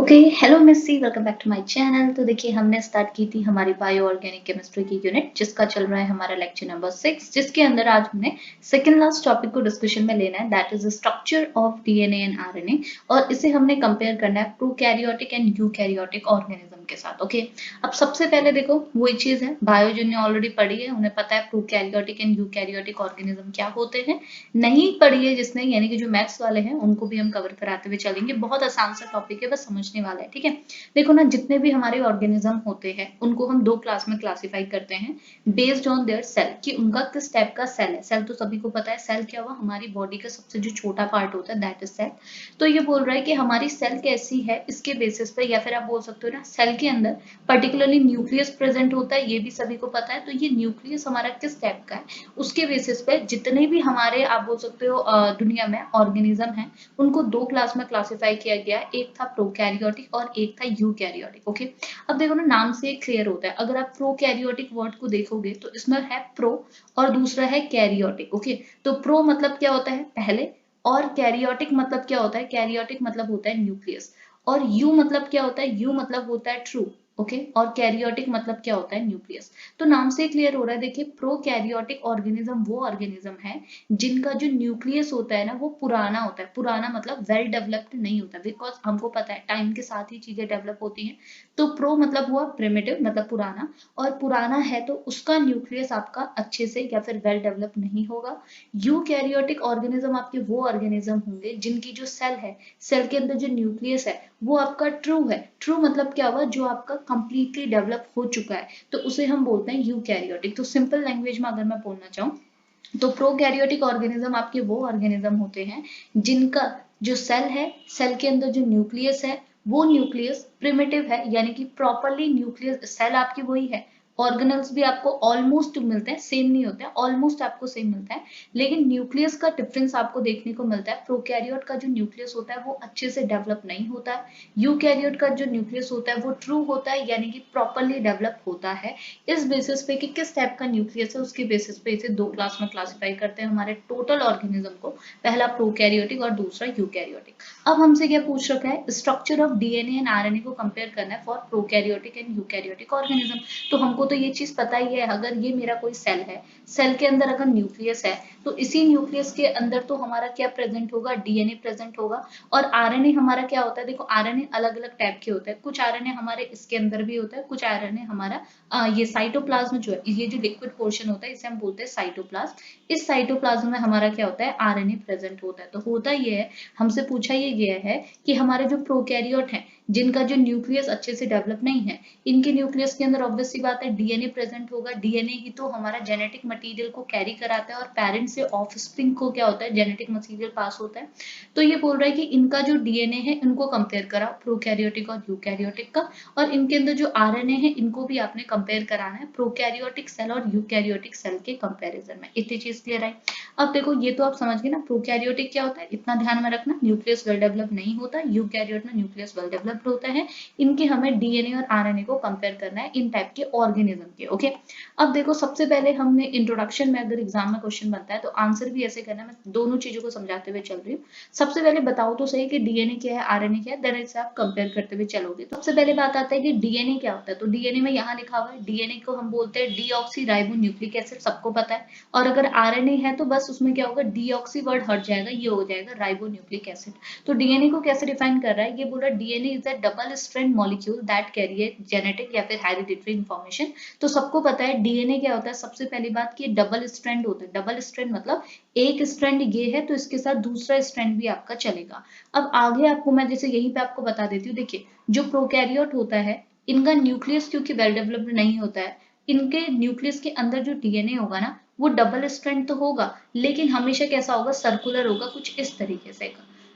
Okay, hello Missy, welcome back to my channel. तो देखिए, हमने स्टार्ट की थी हमारी बायो ऑर्गेनिक केमिस्ट्री की यूनिट, जिसका चल रहा है हमारा लेक्चर नंबर 6, जिसके अंदर आज हमने सेकंड लास्ट टॉपिक को डिस्कशन में लेना है, that is the structure of DNA and RNA. और इसे हमने कंपेयर करना है प्रोकैरियोटिक एंड यूकैरियोटिक ऑर्गेनिज्म के साथ। ओके, अब सबसे पहले देखो, वही चीज है बायो जिन्हें ऑलरेडी पढ़ी है उन्हें पता है प्रोकैरियोटिक एंड यूकैरियोटिक ऑर्गेनिज्म क्या होते हैं। नहीं पढ़ी है जिसने, यानी कि जो मैथ्स वाले हैं, उनको भी हम कवर कराते हुए चलेंगे। बहुत आसान सा टॉपिक है, बस समझने वाला है, ठीक है। देखो ना, जितने भी हमारे ऑर्गेनिज्म होते हैं उनको हम दो क्लास में क्लासिफाई करते हैं बेस्ड ऑन देयर सेल, कि उनका किस टाइप का सेल है। सेल तो सभी को पता है, सेल क्या हुआ, हमारी बॉडी का सबसे जो छोटा पार्ट होता है, दैट इज सेल। तो ये बोल रहा है कि हमारी सेल कैसी है, इसके बेसिस पे, या फिर आप बोल सकते हो ना, सेल के अंदर पर्टिकुलरली न्यूक्लियस प्रेजेंट होता है, ये भी सभी को पता है। तो ये न्यूक्लियस हमारा किस टाइप का है, उसके बेसिस पे जितने भी हमारे, आप बोल सकते हो, दुनिया में ऑर्गेनिज्म है, उनको दो क्लास में क्लासिफाई किया गया है। एक था प्रोकैरियोटिक और एक था यूकैरियोटिक। ओके, अब देखो ना, नाम से क्लियर होता है। अगर आप प्रोकैरियोटिक वर्ड को देखोगे तो इसमें है प्रो और दूसरा है कैरियोटिक। ओके, तो प्रो मतलब क्या होता है, पहले, और कैरियोटिक मतलब क्या होता है, कैरियोटिक मतलब होता है न्यूक्लियस। और यू मतलब क्या होता है, यू मतलब होता है ट्रू। ओके, और कैरियोटिक मतलब क्या होता है, न्यूक्लियस। तो नाम से क्लियर हो रहा है। देखिए, प्रोकैरियोटिक ऑर्गेनिज्म वो ऑर्गेनिज्म है जिनका जो न्यूक्लियस होता है ना, वो पुराना होता है। पुराना मतलब वेल डेवलप्ड नहीं होता, बिकॉज हमको पता है टाइम के साथ ही चीजें डेवलप होती हैं। तो प्रो मतलब हुआ प्रिमिटिव, मतलब पुराना, और पुराना है तो उसका न्यूक्लियस आपका अच्छे से या फिर वेल डेवलप नहीं होगा। यूकैरियोटिक ऑर्गेनिज्म आपके वो ऑर्गेनिज्म होंगे जिनकी जो सेल है, सेल के अंदर जो न्यूक्लियस है, वो आपका ट्रू है। ट्रू मतलब क्या हुआ, जो आपका कंप्लीटली डेवलप हो चुका है, तो उसे हम बोलते हैं यूकैरियोटिक। तो सिंपल लैंग्वेज में अगर मैं बोलना चाहूँ, तो प्रोकैरियोटिक ऑर्गेनिज्म आपके वो ऑर्गेनिज्म होते हैं जिनका जो सेल है, सेल के अंदर जो न्यूक्लियस है, वो न्यूक्लियस प्रिमिटिव है, यानी कि प्रॉपरली न्यूक्लियस, सेल आपकी वही है। ऑर्गेनल्स भी आपको ऑलमोस्ट मिलते हैं, सेम नहीं होते हैं, ऑलमोस्ट आपको सेम मिलता है, लेकिन न्यूक्लियस का डिफरेंस आपको देखने को मिलता है। प्रोकैरियोट का जो न्यूक्लियस होता है वो अच्छे से डेवलप नहीं होता है, यूकैरियोट का जो न्यूक्लियस होता है वो ट्रू होता है, यानी कि प्रॉपरली डेवलप होता है। इस बेसिस पे कि किस टाइप का न्यूक्लियस है, उसके बेसिस पे इसे दो क्लास में क्लासिफाई करते हैं हमारे टोटल ऑर्गेनिज्म को, पहला प्रोकैरियोटिक और दूसरा यूकैरियोटिक। अब हमसे क्या पूछ रखा है, structure of DNA and RNA को कंपेयर करना है for prokaryotic and eukaryotic organism. तो हमको तो ये चीज पता ही है, अगर ये मेरा कोई सेल है, सेल के अंदर अगर न्यूक्लियस है, तो इसी न्यूक्लियस के अंदर तो हमारा क्या प्रेजेंट होगा, डीएनए प्रेजेंट होगा। और आरएनए हमारा क्या होता है, देखो आरएनए अलग अलग टाइप के होते हैं। कुछ आरएनए हमारे इसके अंदर भी होता है, कुछ आरएनए हमारा ये साइटोप्लाज्म जो है, ये जो लिक्विड पोर्शन होता है, इसे हम बोलते हैं साइटोप्लाज्म। इस साइटोप्लाज्म में हमारा क्या होता है, आरएनए प्रेजेंट होता है। तो होता ये है, हमसे पूछा ये गया है कि हमारे जो प्रोकैरियोट हैं, जिनका जो न्यूक्लियस अच्छे से डेवलप नहीं है, इनके न्यूक्लियस के अंदर ऑब्वियस सी बात है डीएनए प्रेजेंट होगा। डीएनए ही तो हमारा जेनेटिक मटेरियल को कैरी कराता है, और पेरेंट से ऑफस्प्रिंग को क्या होता है, जेनेटिक मटेरियल पास होता है। तो ये बोल रहा है कि इनका जो डीएनए है, इनको कंपेयर करा प्रोकैरियोटिक और यूकैरियोटिक का, और इनके अंदर जो आरएनए है, इनको भी आपने कंपेयर कराना है प्रोकैरियोटिक सेल और यूकैरियोटिक सेल के कंपैरिजन में। इतनी चीज क्लियर है। अब देखो, ये तो आप समझ गए ना, प्रोकैरियोटिक क्या होता है, इतना ध्यान में रखना, न्यूक्लियस वेल डेवलप नहीं होता, यूकैरियोट में न्यूक्लियस वेल डेवलप्ड होता है। इनके हमें डीएनए और आरएनए को कंपेयर करना है, इन टाइप के ऑर्गेनिज्म के। ओके, अब देखो, सबसे पहले हमने इंट्रोडक्शन में, अगर एग्जाम में क्वेश्चन बनता है तो आंसर भी ऐसे करना है। मैं दोनों चीजों को समझाते हुए चल रही हूँ। सबसे पहले बताओ तो सही कि डीएनए क्या है, आरएनए क्या है, देन इसे आप कंपेयर करते हुए चलोगे। तो सबसे पहले बात आता है कि डीएनए क्या होता है। तो डीएनए में यहाँ लिखा हुआ है, डीएनए को हम बोलते हैं डीऑक्सी राइबो न्यूक्लिक एसिड, सबको पता है। और अगर आरएनए है तो बस उसमें क्या होगा, डीऑक्सी वर्ड हट जाएगा, ये हो जाएगा राइबो न्यूक्लिक एसिड। तो डीएनए को कैसे डिफाइन कर रहा है, ये बोला DNA is a double strand molecule that carry genetic या फिर हेरिडिटरी इंफॉर्मेशन। तो सबको पता है डीएनए क्या होता है, सबसे पहली बात कि डबल स्ट्रैंड होता है। डबल स्ट्रैंड मतलब एक स्ट्रैंड ये है तो इसके साथ दूसरा स्ट्रैंड भी आपका चलेगा। अब आगे आपको मैं जैसे यहीं पे आपको बता देती हूँ। देखिए, जो प्रोकैरियोट होता है, इनका न्यूक्लियस क्योंकि वेल डेवलप्ड नहीं होता है, इनके न्यूक्लियस के अंदर जो डीएनए होगा ना, वो डबल स्ट्रैंड तो होगा, लेकिन हमेशा कैसा होगा, सर्कुलर होगा, कुछ इस तरीके से।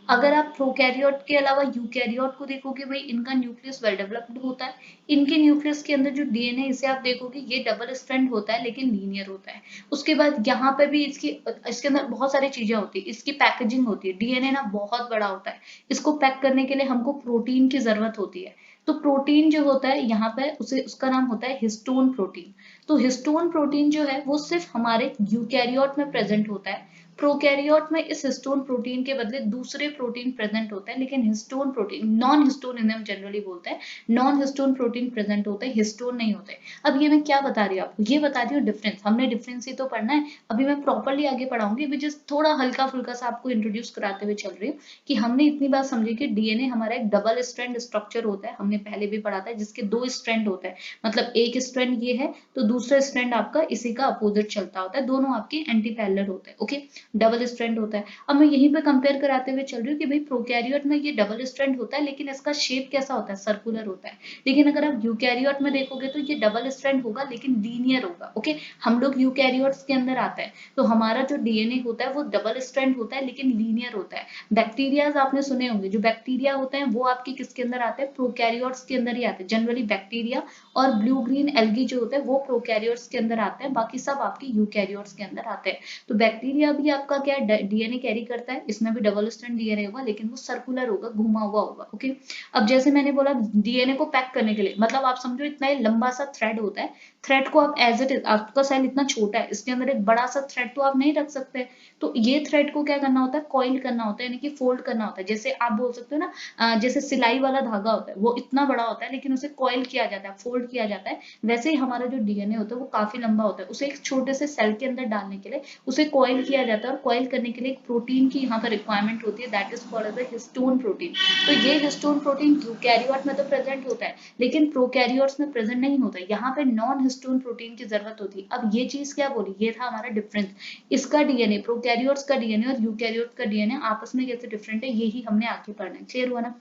अगर आप प्रोकैरियोट के अलावा यूकैरियोट को देखोगे, भाई इनका न्यूक्लियस वेल डेवलप्ड होता है। इनके न्यूक्लियस के अंदर जो डीएनए, इसे आप देखोगे, ये डबल स्ट्रैंड होता है लेकिन लीनियर होता है। उसके बाद यहाँ पे भी इसके अंदर बहुत सारी चीजें होती है, इसकी पैकेजिंग होती है। डीएनए ना बहुत बड़ा होता है, इसको पैक करने के लिए हमको प्रोटीन की जरूरत होती है। तो प्रोटीन जो होता है यहाँ पे, उसे उसका नाम होता है हिस्टोन प्रोटीन। तो हिस्टोन प्रोटीन जो है वो सिर्फ हमारे यूकैरियोट में प्रेजेंट होता है, प्रोकैरियोट में इस हिस्टोन प्रोटीन के बदले दूसरे प्रोटीन प्रेजेंट होते हैं, लेकिन हिस्टोन प्रोटीन, नॉन हिस्टोन इन्हें हम जनरली बोलते हैं, नॉन हिस्टोन प्रोटीन प्रेजेंट होते हैं, हिस्टोन नहीं होते। अब ये मैं क्या बता रही हूँ आपको, ये बता रही हूँ डिफरेंस, हमने डिफरेंस ही तो पढ़ना है, अभी मैं प्रॉपरली आगे पढ़ाऊंगी, अभी जस्ट थोड़ा हल्का फुल्का सा आपको इंट्रोड्यूस कराते हुए चल रही हूँ कि हमने इतनी बात समझी कि डीएनए हमारा एक डबल स्ट्रैंड स्ट्रक्चर होता है, हमने पहले भी पढ़ा था, जिसके 2 स्ट्रैंड होते हैं, मतलब एक स्ट्रैंड ये है तो दूसरा स्ट्रैंड आपका इसी का अपोजिट चलता होता है, दोनों आपके एंटी पैरेलल होते हैं, ओके, डबल स्ट्रैंड होता है। अब मैं यहीं पे कंपेयर कराते हुए चल रही हूँ कि भाई प्रोकैरियोट में ये डबल स्ट्रैंड होता है, लेकिन इसका शेप कैसा होता है, सर्कुलर होता है, लेकिन अगर आप यूकैरियोट में देखोगे तो ये डबल स्ट्रैंड होगा लेकिन लीनियर होगा, ओके। हम लोग यूकैरियोट्स के अंदर आते हैं तो हमारा जो डीएनए होता है वो डबल स्ट्रैंड होता है लेकिन लीनियर होता है। बैक्टीरियाज आपने सुने होंगे, जो बैक्टीरिया होते हैं वो आपके किसके अंदर आते हैं, प्रोकैरियोट्स के अंदर ही आते हैं, जनरली बैक्टीरिया और ब्लू ग्रीन एल्गी जो होते हैं वो प्रोकैरियोट्स के अंदर आते हैं, बाकी सब आपके यूकैरियोट्स के अंदर आते हैं। तो बैक्टीरिया भी आपका क्या डीएनए कैरी करता है, इसमें भी डबल स्ट्रैंड डीएनए होगा लेकिन वो सर्कुलर होगा, घुमा हुआ होगा, ओके। अब जैसे मैंने बोला डीएनए को पैक करने के लिए, मतलब आप समझो इतना लंबा सा थ्रेड होता है, थ्रेड को आप एज इट इज, आपका सेल इतना छोटा है, इसके अंदर एक बड़ा सा थ्रेड तो आप नहीं रख सकते, तो ये थ्रेड को क्या करना होता है, कॉइल करना होता है, यानी कि फोल्ड करना होता है। जैसे आप बोल सकते हो ना, जैसे सिलाई वाला धागा होता है वो इतना बड़ा होता है लेकिन उसे कॉइल किया जाता है, फोल्ड किया जाता है, वैसे ही हमारा जो डीएनए होता है वो काफी लंबा होता है, उसे एक छोटे से सेल के अंदर डालने के लिए उसे कॉइल किया जाता है, और कॉइल करने के लिए एक प्रोटीन की यहाँ पर रिक्वायरमेंट होती है, that is called as histone protein. तो ये हिस्टोन प्रोटीन यूकैरियोट में तो प्रेजेंट होता है लेकिन प्रोकैरियोट्स में प्रेजेंट नहीं होता है, यहाँ पे नॉन हिस्टोन प्रोटीन की जरूरत होती है। अब ये चीज क्या बोली, ये था हमारा डिफरेंस, इसका डीएनए, प्रोकैरियोट्स का डीएनए और यूकैरियोट का डीएनए आपस में कैसे डिफरेंट है, यही हमने आगे पढ़ना है, क्लियर हुआ ना।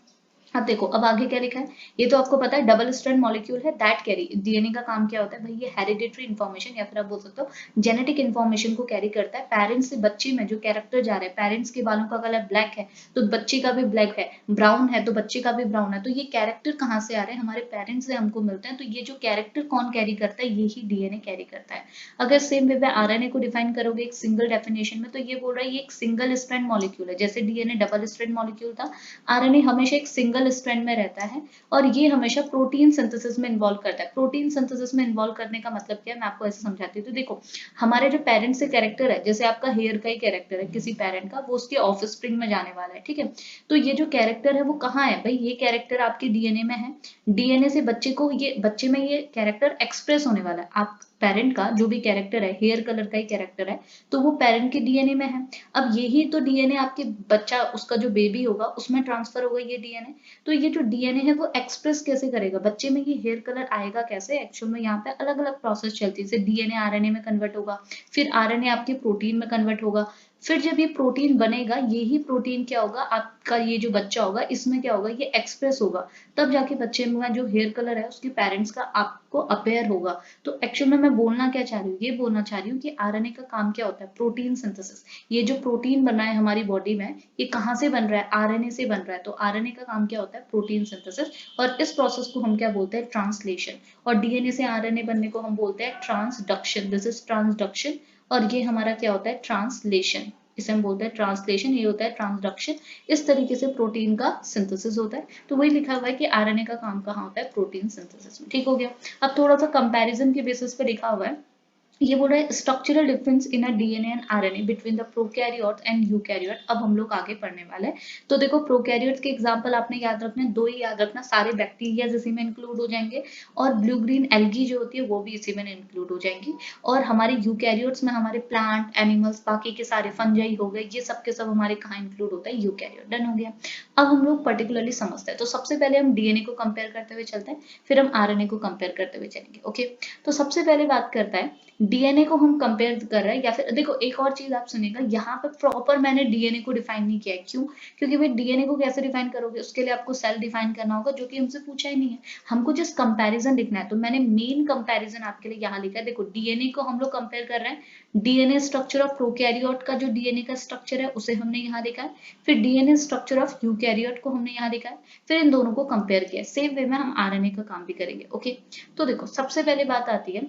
अब देखो अब आगे क्या लिखा है, ये तो आपको पता है, डबल स्ट्रैंड मॉलिक्यूल है दैट कैरी, डीएनए का काम क्या होता है भाई, ये हेरिडिटरी इन्फॉर्मेशन या फिर आप बोल सकते हो जेनेटिक इन्फॉर्मेशन को कैरी करता है, पेरेंट्स से बच्चे में जो कैरेक्टर जा रहा है, पेरेंट्स के बालों का कलर ब्लैक है तो बच्चे का भी ब्लैक है, ब्राउन है तो बच्चे का भी ब्राउन है, तो ये कैरेक्टर कहाँ से आ रहे हैं, हमारे पेरेंट्स से हमको मिलते हैं, तो ये जो कैरेक्टर कौन कैरी करता है, यही डीएनए कैरी करता है। अगर सेम वे में आरएनए को डिफाइन करोगे एक सिंगल डेफिनेशन में, तो ये बोल रहा है ये एक सिंगल स्ट्रैंड मॉलिक्यूल है, जैसे डीएनए डबल स्ट्रैंड मॉलिक्यूल था, आरएनए हमेशा एक सिंगल स्ट्रैंड में रहता है और ये हमेशा प्रोटीन सिंथेसिस में इन्वॉल्व करता है। प्रोटीन सिंथेसिस में इन्वॉल्व करने का मतलब क्या है, मैं आपको ऐसे समझाती हूँ। तो देखो हमारे जो पेरेंट्स से कैरेक्टर है, जैसे आपका हेयर का ही कैरेक्टर है किसी पेरेंट का, वो उसके ऑफस्प्रिंग में जाने वाला है, ठीक है। तो ये जो कैरेक्टर है वो कहाँ है भाई, ये कैरेक्टर आपके डीएनए में है, डीएनए से बच्चे को, ये बच्चे में ये कैरेक्टर एक्सप्रेस होने वाला है। आप पेरेंट का जो भी कैरेक्टर है, हेयर कलर का ही कैरेक्टर है, तो वो पेरेंट के डीएनए में है। अब यही तो डीएनए आपके बच्चा, उसका जो बेबी होगा उसमें ट्रांसफर होगा ये डीएनए। तो ये जो डीएनए है वो एक्सप्रेस कैसे करेगा, बच्चे में ये हेयर कलर आएगा कैसे, एक्चुअल में यहाँ पे अलग अलग प्रोसेस चलती है, जैसे डीएनए आरएनए में कन्वर्ट होगा, फिर आरएनए आपके प्रोटीन में कन्वर्ट होगा, फिर जब ये प्रोटीन बनेगा, यही प्रोटीन क्या होगा, आपका ये जो बच्चा होगा इसमें क्या होगा, ये एक्सप्रेस होगा, तब जाके बच्चे में जो हेयर कलर है उसके पेरेंट्स का आपको अपेयर होगा। तो एक्चुअल में मैं बोलना क्या चाह रही हूँ, ये बोलना चाह रही हूँ कि आरएनए का काम क्या होता है, प्रोटीन सिंथेसिस। ये जो प्रोटीन बना है हमारी बॉडी में, ये कहाँ से बन रहा है, आरएनए से बन रहा है, तो आरएनए का काम क्या होता है, प्रोटीन सिंथेसिस, और इस प्रोसेस को हम क्या बोलते हैं, ट्रांसलेशन, और डीएनए से आरएनए बनने को हम बोलते हैं ट्रांसडक्शन, दिस इज ट्रांसडक्शन, और ये हमारा क्या होता है, ट्रांसलेशन, इसे हम बोलते हैं ट्रांसलेशन, ये होता है ट्रांसडक्शन। इस तरीके से प्रोटीन का सिंथेसिस होता है। तो वही लिखा हुआ है कि आरएनए का काम कहाँ होता है, प्रोटीन सिंथेसिस में, ठीक हो गया। अब थोड़ा सा कंपैरिजन के बेसिस पे लिखा हुआ है, ये बोल रहा है structural difference in a DNA and RNA between the prokaryote and eukaryote. अब हम लोग आगे पढ़ने वाले हैं। तो देखो प्रोकैरियोट के एग्जांपल आपने याद रखने, दो ही याद रखना, सारे बैक्टीरिया इसी में इंक्लूड हो जाएंगे और ब्लू ग्रीन एल्गी जो होती है वो भी इसी में इंक्लूड हो जाएंगी, और हमारे यूकैरियोट्स में हमारे प्लांट, एनिमल्स, बाकी के सारे फंजाई हो गए, ये सब के सब हमारे कहाँ इंक्लूड होता है, यूकैरियोट। डन हो गया। अब हम लोग पर्टिकुलरली समझते हैं, तो सबसे पहले हम डीएनए को कंपेयर करते हुए चलते हैं, फिर हम आरएनए को कंपेयर करते हुए चलेंगे, ओके। तो सबसे पहले बात करता है डीएनए को हम कंपेयर कर रहे हैं, या फिर देखो एक और चीज आप सुनिएगा, यहाँ पे प्रॉपर मैंने डीएनए को डिफाइन नहीं किया है, क्यों, क्योंकि भाई डीएनए को कैसे डिफाइन करोगे, उसके लिए आपको सेल डिफाइन करना होगा, जो कि हमसे पूछा ही नहीं है, हमको जस्ट कंपैरिजन लिखना है। तो मैंने मेन कंपैरिजन आपके लिए यहाँ लिखा है, देखो डीएनए को हम लोग कंपेयर कर रहे हैं, डीएनए स्ट्रक्चर ऑफ प्रोकैरियोट का जो डीएनए का स्ट्रक्चर है उसे हमने यहाँ लिखा है, फिर डीएनए स्ट्रक्चर ऑफ यूकैरियोट को हमने यहाँ लिखा है, फिर इन दोनों को कंपेयर किया। सेम वे में हम आरएनए का काम भी करेंगे, ओके। तो देखो सबसे पहले बात आती है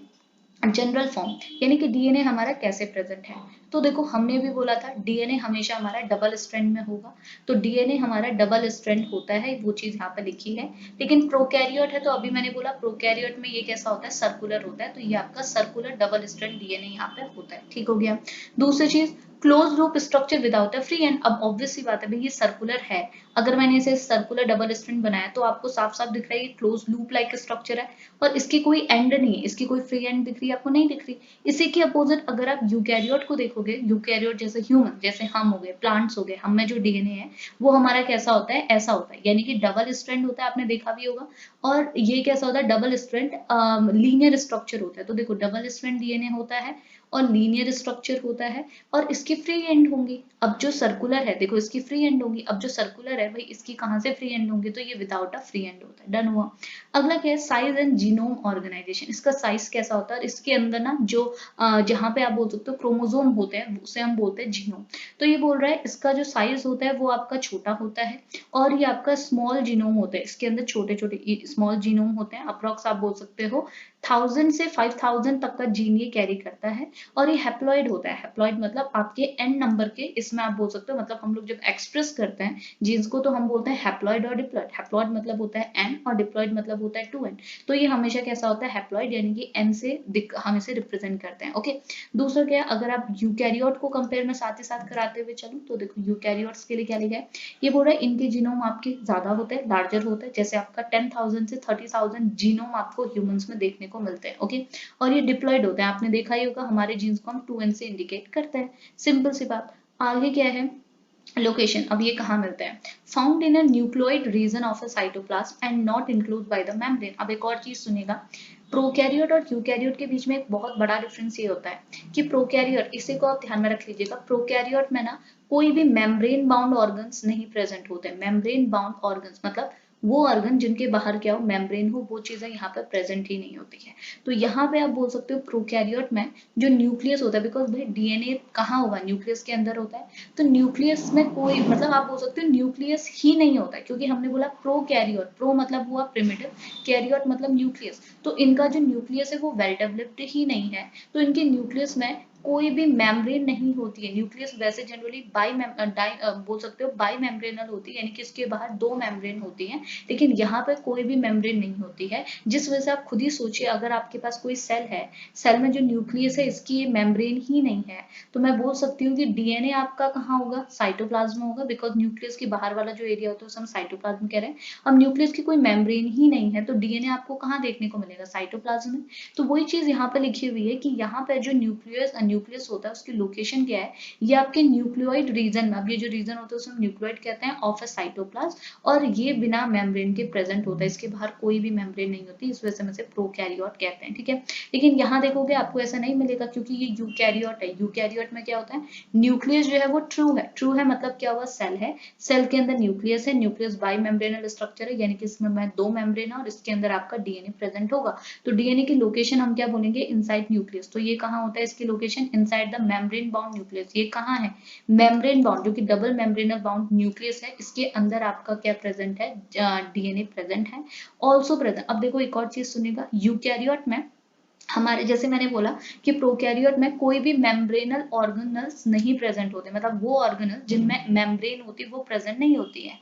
जनरल फॉर्म, यानी कि डीएनए हमारा कैसे प्रेजेंट है। तो देखो हमने भी बोला था डीएनए हमेशा हमारा डबल स्ट्रैंड में होगा, तो डीएनए हमारा डबल स्ट्रैंड होता है, वो चीज यहाँ पे लिखी है। लेकिन प्रोकैरियोट है तो अभी मैंने बोला प्रोकैरियोट में ये कैसा होता है, सर्कुलर होता है, तो ये आपका सर्कुलर डबल स्ट्रैंड डीएनए यहाँ पे होता है, ठीक हो गया। दूसरी चीज close loop structure without a free and. अब ऑब्वियस सी बात है भाई, ये सर्कुलर है, अगर मैंने इसे सर्कुलर डबल स्ट्रिंग बनाया तो आपको साफ साफ दिख रहा है ये क्लोज लूप लाइक स्ट्रक्चर है, और इसकी कोई एंड नहीं है, इसकी कोई फ्री एंड दिख रही है आपको, नहीं दिख रही। इसी के अपोजिट अगर आप यूकैरियोट को देखोगे, यूकैरियोट जैसे ह्यूमन, जैसे हम हो गए, प्लांट्स हो गए, हम में जो डीएनए है वो हमारा कैसा होता है, ऐसा होता है, यानी कि डबल स्ट्रैंड होता है, आपने देखा भी होगा। और ये कैसा होता है, डबल स्ट्रैंड लीनियर स्ट्रक्चर होता है। तो देखो डबल स्ट्रैंड डीएनए होता है और लीनियर स्ट्रक्चर होता है, और इसकी फ्री एंड होंगी। अब जो सर्कुलर है देखो, इसकी फ्री एंड होगी। अब जो सर्कुलर है भाई, इसकी कहाँ से फ्री एंड होंगी, तो ये विदाउट अ फ्री एंड होता है। डन हुआ। अगला क्या है, साइज एंड जीनोम ऑर्गेनाइजेशन। इसका साइज कैसा होता है, इसके अंदर ना जो जहाँ पे आप बोल सकते हो क्रोमोजोम होते हैं, उसे हम बोलते हैं जीनोम। तो ये बोल रहा है इसका जो साइज होता है वो आपका छोटा होता है, और ये आपका स्मॉल जीनोम होता है, इसके अंदर छोटे छोटे स्मॉल जीनोम होते हैं। अप्रोक्स आप बोल सकते हो 1000 से 5000 तक का जीन ये कैरी करता है। और ये हैप्लॉइड होता है। हैप्लॉइड मतलब आपके एन नंबर के, इसमें आप बोल सकते हो, मतलब हम लोग जब एक्सप्रेस करते हैं जीन्स को तो हम बोलते हैं हैप्लॉइड और डिप्लॉइड। हैप्लॉइड मतलब होता है एन और डिप्लॉइड मतलब होता है 2n। तो ये हमेशा कैसा होता है, हैप्लॉइड, यानी कि एन से हम इसे रिप्रेजेंट करते हैं। ओके। दूसरा क्या है, अगर आप यूकैरियोट को कंपेयर में साथ ही साथ कराते हुए चलूं तो देखो यूकैरियोट्स के लिए क्या लिखा है, ये बोल रहा है इनके जीनोम आपके ज्यादा होते हैं, लार्जर होते हैं, जैसे आपका 10,000 से 30,000 जीनोम आपको ह्यूमंस में देखने को मिलते हैं। ओके। और ये डिप्लॉइड होते हैं, आपने देखा ही होगा हमारे जीन्स को हम 2n से इंडिकेट करते हैं। सिंपल सी बात। आगे क्या है, लोकेशन। अब ये कहाँ मिलते हैं, found in a nucleoid region of a cytoplasm and not include by the membrane. अब एक और चीज सुनेगा, प्रोकैरियोट और यूकैरियोट के बीच में एक बहुत बड़ा डिफरेंस ये होता है कि प्रोकैरियोट, इसी को आप ध्यान में रख लीजिएगा, प्रोकैरियोट में ना कोई भी मेम्ब्रेन बाउंड ऑर्गन्स नहीं प्रेजेंट होते। मेम्ब्रेन बाउंड ऑर्गन्स मतलब वो ऑर्गन जिनके बाहर क्या हो, मेम्ब्रेन हो, वो चीजें यहाँ पे प्रेजेंट ही नहीं होती है। तो यहाँ पे आप बोल सकते हो प्रोकैरियोट में जो न्यूक्लियस होता है, बिकॉज भाई डीएनए कहाँ होगा, न्यूक्लियस के अंदर होता है, तो न्यूक्लियस में कोई, मतलब आप बोल सकते हो न्यूक्लियस ही नहीं होता है, क्योंकि हमने बोला प्रोकैरियोट, प्रो मतलब हुआ प्रिमिटिव, कैरियोट मतलब न्यूक्लियस। तो इनका जो न्यूक्लियस है वो वेल डेवलप्ड ही नहीं है, तो इनके न्यूक्लियस में कोई भी मेम्ब्रेन नहीं होती है। न्यूक्लियस वैसे जनरली बोल सकते हो बाई मेम्ब्रेनल होती है, यानी कि इसके बाहर दो मेम्ब्रेन होती है, लेकिन यहाँ पर कोई भी मेम्ब्रेन नहीं होती है। जिस वजह से आप खुद ही सोचिए, अगर आपके पास कोई सेल है, सेल में जो न्यूक्लियस है इसकी मेम्ब्रेन ही नहीं है, तो मैं बोल सकती हूँ कि डीएनए आपका कहाँ होगा, साइटोप्लाज्म में होगा, बिकॉज न्यूक्लियस के बाहर वाला जो एरिया होता है उसे हम साइटोप्लाज्म कह रहे हैं। अब न्यूक्लियस की कोई मेम्ब्रेन ही नहीं है, तो डीएनए आपको कहाँ देखने को मिलेगा, साइटोप्लाज्म में। तो वही चीज यहाँ पे लिखी हुई है कि यहाँ पे जो न्यूक्लियस होता है उसकी लोकेशन क्या है, ये आपके न्यूक्लियोइड रीजन में, अब ये जो रीजन होता है उसे हम न्यूक्लियोइड कहते हैं, ऑफ अ साइटोप्लाज्म, और ये बिना मेम्ब्रेन के प्रेजेंट होता है, इसके बाहर कोई भी मेम्ब्रेन नहीं होती, इस वजह से हम इसे प्रोकैरियोट कहते हैं। ठीक है। लेकिन यहाँ देखोगे आपको ऐसा नहीं मिलेगा, क्योंकि ये यूकैरियोट है। यूकैरियोट में क्या होता है, न्यूक्लियस जो है वो ट्रू है। ट्रू है मतलब क्या हुआ, सेल है, सेल के अंदर न्यूक्लियस है, न्यूक्लियस बाई मेम्ब्रेनल स्ट्रक्चर है, यानी कि इसमें दो मेम्ब्रेन है और इसके अंदर आपका डीएनए प्रेजेंट होगा। तो डीएनए की लोकेशन हम क्या बोलेंगे, इनसाइड न्यूक्लियस। तो ये कहाँ होता है, इसकी location inside the membrane bound nucleus. ये कहाँ है, मेम्ब्रेन बाउंड, जो कि डबल मेम्ब्रेनल बाउंड न्यूक्लियस है, इसके अंदर आपका क्या प्रेजेंट है, डीएनए प्रेजेंट है, ऑल्सो प्रेजेंट। अब देखो एक और चीज सुनेगा, यूकैरियोट में हमारे, जैसे मैंने बोला कि प्रोकैरियोट में कोई भी मेम्ब्रेनल ऑर्गेनल्स नहीं प्रेजेंट होते, मतलब वो ऑर्गेनल जिनमें मेम्ब्रेन होती है वो प्रेजेंट नहीं होती है।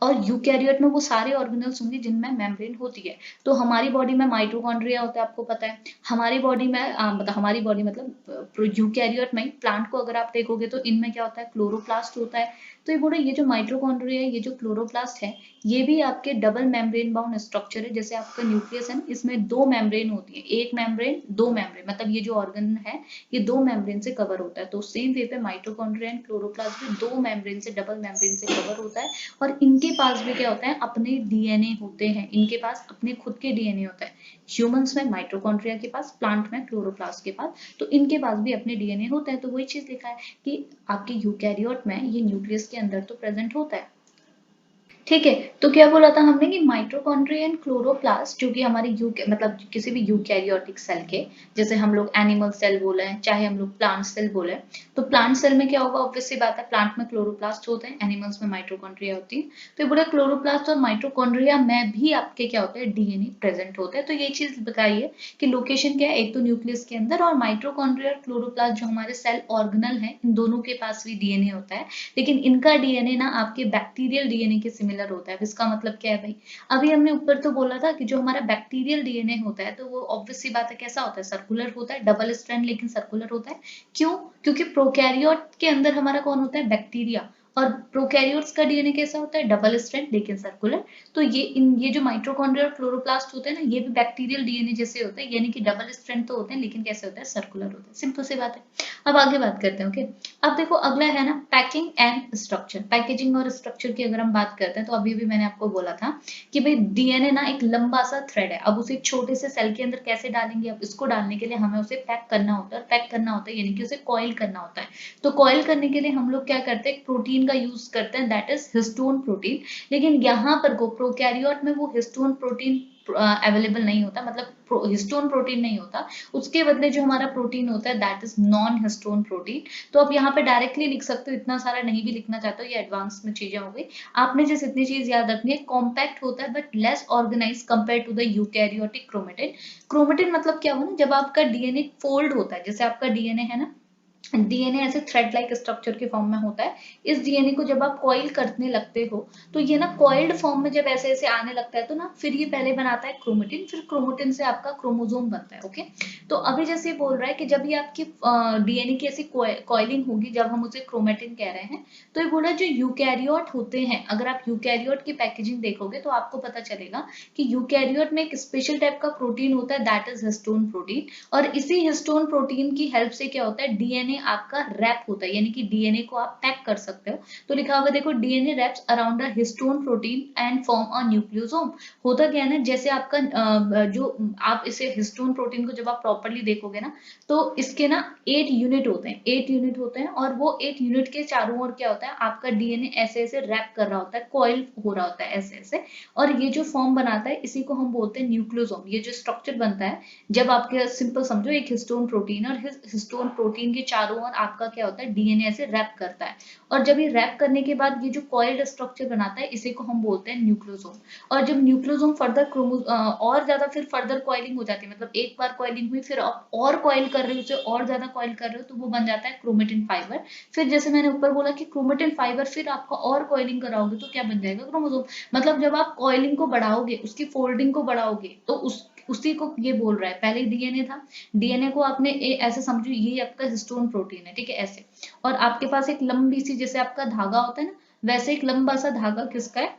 और यूकैरियोट में वो सारे ऑर्गेनल्स होंगे जिनमें मेम्ब्रेन होती है। तो हमारी बॉडी में माइटोकॉन्ड्रिया होता है, आपको पता है। हमारी बॉडी में मतलब हमारी बॉडी मतलब यूकैरियोट में, प्लांट को अगर आप देखोगे तो इनमें क्या होता है, क्लोरोप्लास्ट होता है। तो ये बोलो ये जो माइटोकॉन्ड्रिया है, ये जो क्लोरोप्लास्ट है, ये भी आपके डबल मेम्ब्रेन बाउंड स्ट्रक्चर है। जैसे आपका न्यूक्लियस है, इसमें दो मेम्ब्रेन होती है, एक मेम्ब्रेन दो मेम्ब्रेन, मतलब ये जो ऑर्गन है ये दो मेम्ब्रेन से कवर होता है। तो सेम वे पे माइटोकॉन्ड्रिया एंड क्लोरोप्लास्ट भी दो मेम्ब्रेन से, डबल मेम्ब्रेन से कवर होता है। और इनके पास भी क्या होता है, अपने डीएनए होते हैं, इनके पास अपने खुद के डीएनए होता है। ह्यूमंस में माइटोकॉन्ड्रिया के पास, प्लांट में क्लोरोप्लास्ट के पास, तो इनके पास भी अपने डीएनए होता है। तो वही चीज लिखा है कि आपके यूकैरियोट में ये न्यूक्लियस के अंदर तो प्रेजेंट होता है। ठीक है। तो क्या बोला था हमने कि माइटोकॉन्ड्रिया एंड क्लोरोप्लास्ट, जो कि हमारे मतलब किसी भी यूकैरियोटिक सेल के, जैसे हम लोग एनिमल सेल बोले चाहे हम लोग प्लांट सेल बोले, तो प्लांट सेल में क्या होगा, ऑब्वियस सी बात है, प्लांट में क्लोरोप्लास्ट होते हैं, एनिमल्स में माइटोकॉन्ड्रिया होती है। तो ये बोले क्लोरोप्लास्ट और माइटोकॉन्ड्रिया में भी आपके क्या होते हैं, डीएनए प्रेजेंट होते हैं। तो ये चीज बताइए कि लोकेशन क्या है, एक तो न्यूक्लियस के अंदर, और माइटोकॉन्ड्रिया और क्लोरोप्लास्ट जो हमारे सेल ऑर्गेनल है, इन दोनों के पास भी डीएनए होता है। लेकिन इनका डीएनए ना आपके बैक्टीरियल डीएनए के सिमिलर होता है। इसका मतलब क्या है भाई, अभी हमने ऊपर तो बोला था कि जो हमारा बैक्टीरियल डीएनए होता है तो वो ऑब्वियस सी बात है कैसा होता है, सर्कुलर होता है, डबल स्ट्रैंड लेकिन सर्कुलर होता है। क्यों? क्योंकि प्रोकैरियोट के अंदर हमारा कौन होता है, बैक्टीरिया, और प्रोकैरियोट्स का डीएनए कैसा होता है, डबल स्ट्रैंड लेकिन सर्कुलर। तो ये जो माइटोकॉन्ड्रिया और क्लोरोप्लास्ट होते हैं ना, ये भी बैक्टीरियल डीएनए जैसे होते हैं, यानी कि डबल स्ट्रैंड तो होते हैं लेकिन कैसे होते हैं, सर्कुलर होते हैं। सिंपल सी बात है। अब आगे बात करते हैं। ओके, अब देखो अगला है ना पैकिंग एंड स्ट्रक्चर। पैकेजिंग और स्ट्रक्चर की अगर हम बात करते हैं तो अभी भी मैंने आपको बोला था कि भाई डीएनए ना एक लंबा सा थ्रेड है, अब उसे एक छोटे से सेल के अंदर कैसे डालेंगे, अब इसको डालने के लिए हमें उसे पैक करना होता है, पैक करना होता है यानी कि उसे कॉइल करना होता है। तो कॉइल करने के लिए हम लोग क्या करते हैं, प्रोटीन का यूज करते हैं, दैट इज हिस्टोन प्रोटीन। लेकिन यहाँ पर को प्रोकैरियोट में वो हिस्टोन प्रोटीन अवेलेबल नहीं होता, मतलब हिस्टोन प्रोटीन नहीं होता, उसके बदले जो हमारा प्रोटीन होता है that is non histone protein. तो अब यहाँ पे डायरेक्टली लिख सकते हो, इतना सारा नहीं भी लिखना चाहते हो, ये एडवांस में चीजें हो गई। आपने जैसे इतनी चीज याद रखनी है, कॉम्पैक्ट होता है but less organise compare to the eukaryotic chromatin. Chromatin मतलब क्या हुआ ना, जब आपका डीएनए फोल्ड होता है, जैसे आपका डीएनए है ना, डीएनए ऐसे थ्रेड लाइक स्ट्रक्चर के फॉर्म में होता है। इस डीएनए को जब आप कॉइल करने लगते हो तो ये ना कॉइल्ड फॉर्म में जब ऐसे ऐसे आने लगता है तो ना फिर ये पहले बनाता है क्रोमेटिन, फिर क्रोमेटिन से आपका क्रोमोसोम बनता है। ओके, तो अभी जैसे ये बोल रहा है कि जब ये आपकी डीएनए की ऐसी कॉइलिंग होगी, जब हम उसे क्रोमेटिन कह रहे हैं, तो ये बोला जो यूकैरियोट होते हैं, अगर आप यूकैरियोट की पैकेजिंग देखोगे तो आपको पता चलेगा कि यूकैरियोट में एक स्पेशल टाइप का प्रोटीन होता है दैट इज हिस्टोन प्रोटीन। और इसी हिस्टोन प्रोटीन की हेल्प से क्या होता है, डीएनए आपका रैप होता है, यानी कि डीएनए को आप पैक कर सकते हो। तो लिखा हुआ देखो, DNA wraps around a histone protein and form a nucleosome. होता क्या है ना, जैसे आपका जो आप इसे हिस्टोन प्रोटीन को जब आप प्रॉपर्ली देखोगे ना, तो इसके ना 8 यूनिट होते हैं, 8 यूनिट होते हैं, और वो 8 यूनिट के चारों ओर क्या होता है, आपका डीएनए ऐसे ऐसे रैप कर रहा होता है, कॉइल हो रहा होता है ऐसे ऐसे, और ये जो फॉर्म बनाता है इसी को हम बोलते हैं न्यूक्लियोसोम। ये जो स्ट्रक्चर बनता है जब आपके, सिंपल समझो, एक हिस्टोन प्रोटीन, और हिस्टोन प्रोटीन के चारों ओर आपका क्या होता है, डीएनए से रैप करता है, और जब ये रैप करने के बाद ये जो कॉइल्ड स्ट्रक्चर बनाता है इसी को हम बोलते हैं न्यूक्लियोसोम। और जब न्यूक्लियोसोम फर्दर और ज्यादा फिर फर्दर कॉइलिंग हो जाती है, मतलब एक बार कॉइलिंग हुई फिर आप और कॉइल कर रहे हो, उसे और ज्यादा कॉइल कर रहे हो, तो वो बन जाता है क्रोमेटिन फाइबर। फिर जैसे मैंने ऊपर बोला कि क्रोमेटिन फाइबर फिर आपका और कॉइलिंग कराओगे तो क्या बन जाएगा, क्रोमोसोम। मतलब जब आप कॉइलिंग को बढ़ाओगे, उसकी फोल्डिंग को बढ़ाओगे, तो उसी को ये बोल रहा है। पहले डीएनए था, डीएनए को आपने ऐसे समझो, ये आपका हिस्टोन प्रोटीन है, ठीक है, ऐसे, और आपके पास एक लंबी सी, जैसे आपका धागा होता है ना, वैसे एक लंबा सा धागा किसका है,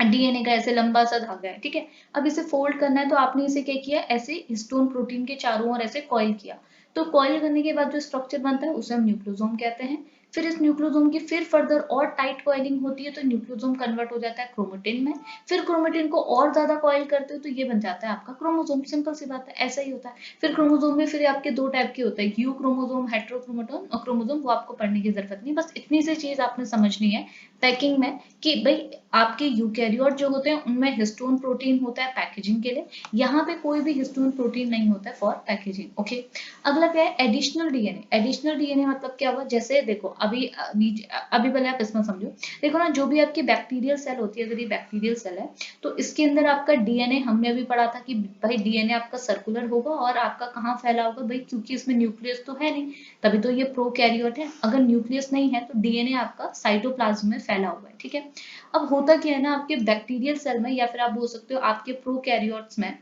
डीएनए का, ऐसे लंबा सा धागा है, ठीक है। अब इसे फोल्ड करना है तो आपने इसे क्या किया, ऐसे हिस्टोन प्रोटीन के चारों ओर ऐसे कॉइल किया। तो कॉइल करने के बाद जो स्ट्रक्चर बनता है उसे हम न्यूक्लियोसोम कहते हैं। फिर इस न्यूक्लियोसोम की फिर फर्दर और टाइट कॉइलिंग होती है तो न्यूक्लियोसोम कन्वर्ट हो जाता है क्रोमेटिन में। फिर क्रोमेटिन को और ज्यादा कॉइल करते हो तो ये बन जाता है आपका क्रोमोसोम। सिंपल सी बात है, ऐसा ही होता है। फिर क्रोमोसोम में फिर आपके दो टाइप के होते हैं, यू क्रोमोसोम, हेट्रोक्रोमोटोन और क्रोमोसोम, वो आपको पढ़ने की जरूरत नहीं, बस इतनी सी चीज आपने समझनी है पैकिंग में, कि भाई आपके यूकैरियोट जो होते हैं उनमें हिस्टोन प्रोटीन होता है पैकेजिंग के लिए, यहाँ पे कोई भी हिस्टोन प्रोटीन नहीं होता है फॉर पैकेजिंग। ओके, अगला क्या है, एडिशनल डीएनए। एडिशनल डीएनए मतलब क्या हुआ, जैसे देखो अभी अभी पहले आप इसमें समझो, देखो ना, जो भी आपकी बैक्टीरियल सेल होती है, अगर ये बैक्टीरियल सेल है तो इसके अंदर आपका डीएनए, हमने अभी पढ़ा था कि भाई डीएनए आपका सर्कुलर होगा, और आपका कहाँ फैला होगा भाई, क्योंकि इसमें न्यूक्लियस तो है नहीं, तभी तो ये प्रोकैरियोट है। अगर न्यूक्लियस नहीं है तो डीएनए आपका साइटोप्लाज्म में फैला हुआ है, ठीक है। अब होता क्या है ना, आपके बैक्टीरियल सेल में, या फिर आप बोल सकते हो आपके प्रोकैरियोट्स में,